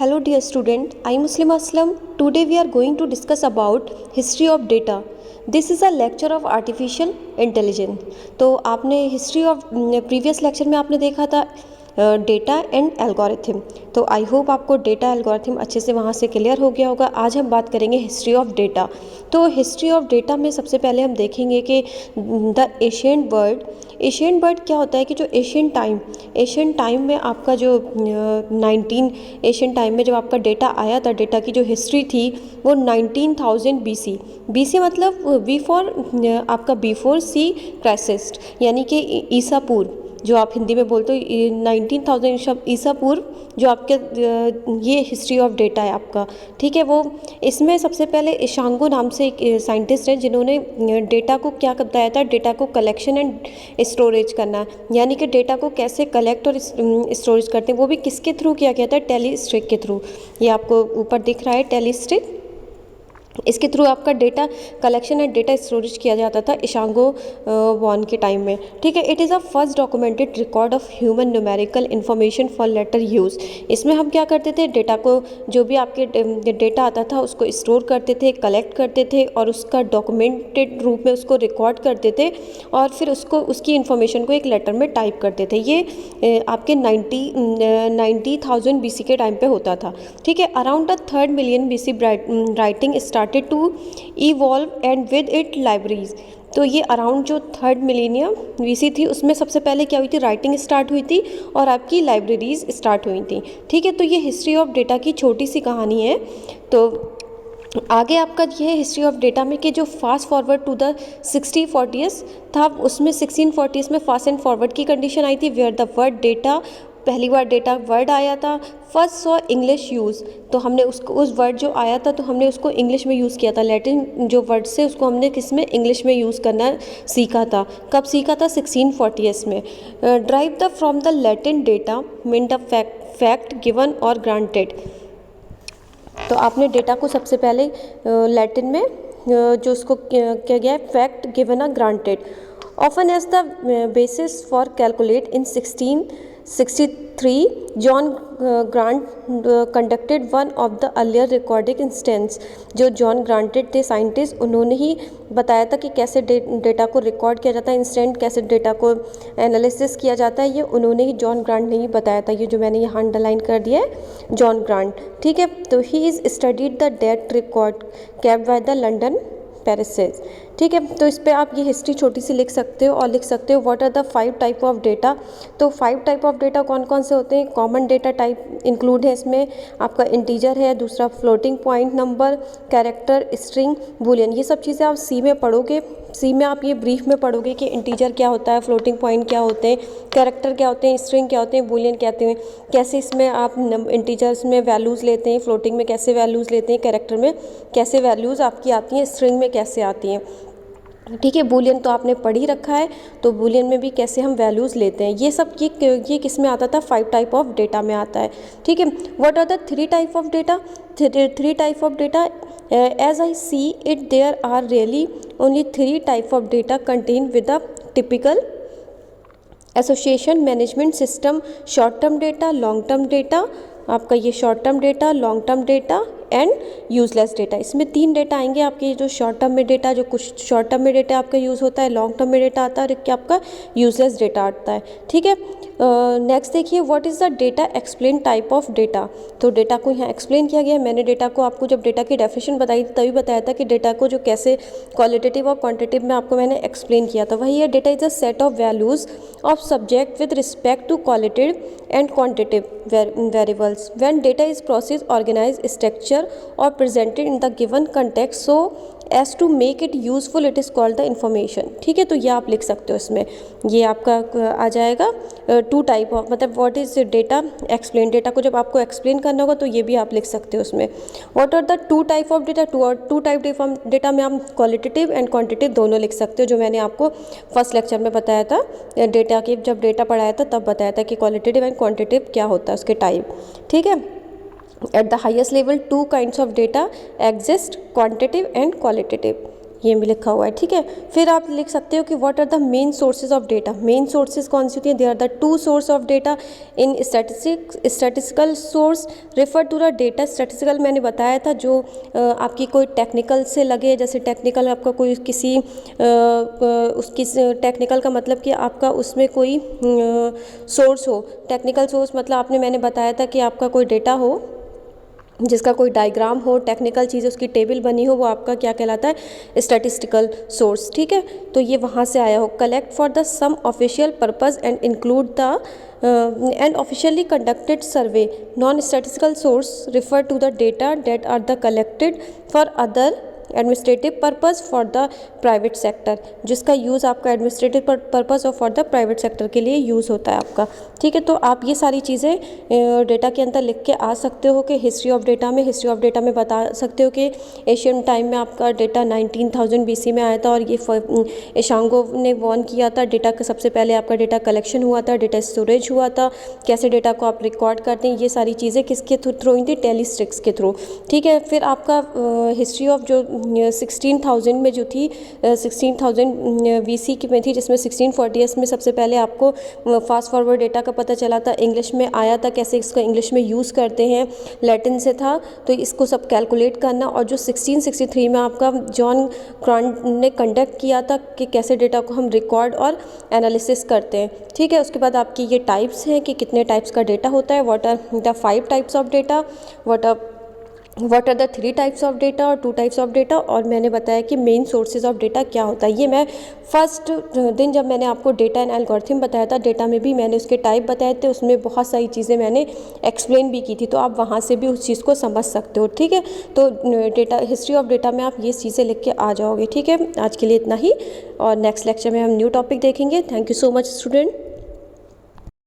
Hello dear student, I am Muslima Aslam. Today we are going to discuss about history of data. This is a lecture of artificial intelligence. तो आपने history of previous lecture में आपने देखा था data and algorithm. तो I hope आपको data algorithm अच्छे से वहाँ से क्लियर हो गया होगा। आज हम बात करेंगे हिस्ट्री ऑफ डेटा। तो हिस्ट्री ऑफ डेटा में सबसे पहले हम देखेंगे कि द एशियंट वर्ल्ड क्या होता है कि जो एशियन टाइम में आपका जो 19 एशियन टाइम में जब आपका डेटा आया था, डेटा की जो हिस्ट्री थी वो 19,000 BC मतलब बिफोर सी क्राइसिस, यानी कि ईसा पूर्व, जो आप हिंदी में बोलते हो 19,000 ईसा पूर्व, जो आपके ये हिस्ट्री ऑफ डेटा है आपका। ठीक है, वो इसमें सबसे पहले इशांगो नाम से एक साइंटिस्ट हैं जिन्होंने डेटा को क्या बताया था, डेटा को कलेक्शन एंड स्टोरेज करना, यानी कि डेटा को कैसे कलेक्ट और स्टोरेज करते हैं, वो भी किसके थ्रू किया गया था, टेलीस्ट्रिक के थ्रू। ये आपको ऊपर दिख रहा है टेलीस्ट्रिक, इसके थ्रू आपका data collection and data storage किया जाता था इशांगो वॉन के टाइम में। ठीक है, it is a first documented record of human numerical information for later use. इसमें हम क्या करते थे, डेटा को, जो भी आपके डेटा आता था उसको स्टोर करते थे, कलेक्ट करते थे और उसका डॉक्यूमेंटेड रूप में उसको रिकॉर्ड करते थे और फिर उसकी इन्फॉर्मेशन को एक लेटर में टाइप करते थे। ये आपके 90,000 BC के टाइम पे होता था। ठीक है, around the 3rd million BC writing started to evolve and with it libraries. तो ये अराउंड जो 3rd मिलेनियम BC थी उसमें सबसे पहले क्या हुई थी, राइटिंग स्टार्ट हुई थी और आपकी लाइब्रेरीज स्टार्ट हुई थी। ठीक है, तो ये हिस्ट्री ऑफ डेटा की छोटी सी कहानी है। तो आगे आपका ये हिस्ट्री ऑफ डेटा में कि जो fast forward to the 1640s था, उसमें 1640s में फास्ट एंड फॉरवर्ड की कंडीशन आई थी, वेयर द वर्ड डेटा, पहली बार डेटा वर्ड आया था, फर्स्ट सॉ इंग्लिश यूज़। तो हमने उसको, उस वर्ड जो आया था तो हमने उसको इंग्लिश में यूज़ किया था, लैटिन जो वर्ड से उसको हमने किस में, इंग्लिश में यूज़ करना सीखा था। कब सीखा था, 1640s में। Drive the from the Latin data mean the fact given और ग्रांटेड। तो आपने डेटा को सबसे पहले लैटिन में जो उसको क्या गया है, फैक्ट गिवन और granted, often as the basis for calculate. In 1663 John Grant conducted one of the earlier recording instance. जो जॉन ग्रांटेड थे साइंटिस्ट, उन्होंने ही बताया था कि कैसे डेटा को रिकॉर्ड किया जाता है, इंस्टेंट कैसे डेटा को एनालिसिस किया जाता है, ये उन्होंने ही, जॉन ग्रांट ने ही बताया था। ये जो मैंने यहाँ अंडरलाइन कर दिया है, जॉन ग्रांट। ठीक है, तो he is studied the date record kept by the London parishes. ठीक है, तो इस पर आप ये हिस्ट्री छोटी सी लिख सकते हो और लिख सकते हो what are the 5 type of data. तो 5 टाइप ऑफ डेटा कौन कौन से होते हैं, कॉमन डेटा टाइप इंक्लूड है इसमें, आपका इंटीजर है, दूसरा floating point number, character, string, Boolean. ये सब चीज़ें आप सी में पढ़ोगे। सी में आप ये ब्रीफ में पढ़ोगे कि इंटीजर क्या होता है, फ्लोटिंग पॉइंट क्या होते हैं, कैरेक्टर क्या होते हैं, स्ट्रिंग क्या होते हैं, बूलियन कहते हैं, कैसे इसमें आप इंटीजर्स में वैल्यूज़ लेते हैं, फ्लोटिंग में कैसे वैल्यूज़ लेते हैं, कैरेक्टर में कैसे वैल्यूज़ आपकी आती हैं, स्ट्रिंग में कैसे आती हैं। ठीक है, बूलियन तो आपने पढ़ ही रखा है, तो बूलियन में भी कैसे हम वैल्यूज़ लेते हैं, ये सब ये किस में आता था, 5 टाइप ऑफ डेटा में आता है। ठीक है, what are the 3 type of data, 3 type of data as I see it, there are really only 3 type of data contain with the typical association management system, short term data, long term data, आपका ये short term data, long term data and useless data. इसमें 3 data आएंगे आपके, जो short term में data, जो कुछ short term में डेटा आपका यूज़ होता है, लॉन्ग टर्म में डेटा आता है और क्या आपका यूजलेस डेटा आता है। ठीक है, नेक्स्ट देखिए, what is the data explain type of data. तो डेटा को यहाँ एक्सप्लेन किया गया है। मैंने डेटा को आपको जब डेटा की डेफिनेशन बताई तभी बताया था कि डेटा को जो कैसे क्वालिटेटिव और क्वांटिटेटिव में आपको मैंने एक्सप्लेन किया था, वही है, data is a set of values of subject with respect to qualitative and quantitative variables when data is process organize structure और presented in the given context so as to make it useful, it is called the information. ठीक है, तो ये आप लिख सकते हो इसमें, ये आपका आ जाएगा 2 टाइप ऑफ, मतलब what is data explain, data को जब आपको एक्सप्लेन करना होगा तो ये भी आप लिख सकते हो उसमें। What are the 2 type of data, 2 type data में आप क्वालिटेटिव एंड क्वांटिटेटिव दोनों लिख सकते हो, जो मैंने आपको फर्स्ट लेक्चर में बताया था, डेटा के जब डेटा पढ़ाया था तब बताया था कि क्वालिटेटिव एंड क्वांटिटेटिव क्या होता है, उसके टाइप। ठीक है, at the highest level 2 kinds of data exist, quantitative and qualitative. ये भी लिखा हुआ है, ठीक है। फिर आप लिख सकते हो कि what are the main sources of data. Main sources कौन सी होती हैं? They are the two source of data in statistical source refer to the data. Statistical मैंने बताया था, जो आपकी कोई टेक्निकल से लगे, जैसे टेक्निकल आपका कोई किसी उसकी टेक्निकल का मतलब कि आपका उसमें कोई सोर्स हो। टेक्निकल सोर्स मतलब आपने मैंने बताया था कि आपका कोई डेटा हो जिसका कोई डायग्राम हो, टेक्निकल चीज़ उसकी टेबल बनी हो, वो आपका क्या कहलाता है? स्टैटिस्टिकल सोर्स, ठीक है। तो ये वहाँ से आया हो। Collect for the some official purpose and include the and officially conducted survey. Non statistical source refer to the data that are the collected for other administrative purpose for the private sector, जिसका use आपका administrative purpose और for the private sector के लिए use होता है आपका, ठीक है। तो आप ये सारी चीज़ें डेटा के अंदर लिख के आ सकते हो कि हिस्ट्री ऑफ डेटा में बता सकते हो कि एशियन टाइम में आपका डेटा 19,000 BC में आया था और ये ईशांगो ने वॉर्न किया था। डेटा का सबसे पहले आपका डेटा कलेक्शन हुआ था, डेटा स्टोरेज हुआ था, कैसे डेटा को आप रिकॉर्ड करते हैं, ये सारी चीज़ें किसके थ्रू हुई थी? टेलीस्टिक्स के थ्रू, ठीक है। फिर आपका हिस्ट्री ऑफ जो 16,000 में जो थी 16,000 BC की में थी, जिसमें 1640 में सबसे पहले आपको फास्ट फॉरवर्ड डेटा का पता चला था, इंग्लिश में आया था, कैसे इसको इंग्लिश में यूज़ करते हैं, लैटिन से था, तो इसको सब कैलकुलेट करना। और जो 1663 में आपका जॉन क्रॉन्ट ने कंडक्ट किया था कि कैसे डेटा को हम रिकॉर्ड और एनालिसिस करते हैं, ठीक है। उसके बाद आपकी ये टाइप्स हैं कि कितने टाइप्स का डेटा होता है। What are the 5 types of data, what are the 3 types of data और 2 टाइप्स ऑफ डेटा। और मैंने बताया कि मेन सोर्सेज ऑफ डेटा क्या होता है। ये मैं फर्स्ट दिन जब मैंने आपको डेटा एंड एल्गोरिथम बताया था, डेटा में भी मैंने उसके टाइप बताए थे, उसमें बहुत सारी चीज़ें मैंने एक्सप्लेन भी की थी, तो आप वहाँ से भी उस चीज़ को समझ सकते हो, ठीक है। तो डेटा हिस्ट्री ऑफ डेटा में आप ये चीज़ें लिख के आ जाओगे, ठीक है। आज के लिए इतना ही, और नेक्स्ट लेक्चर में हम न्यू टॉपिक देखेंगे। Thank you so much student.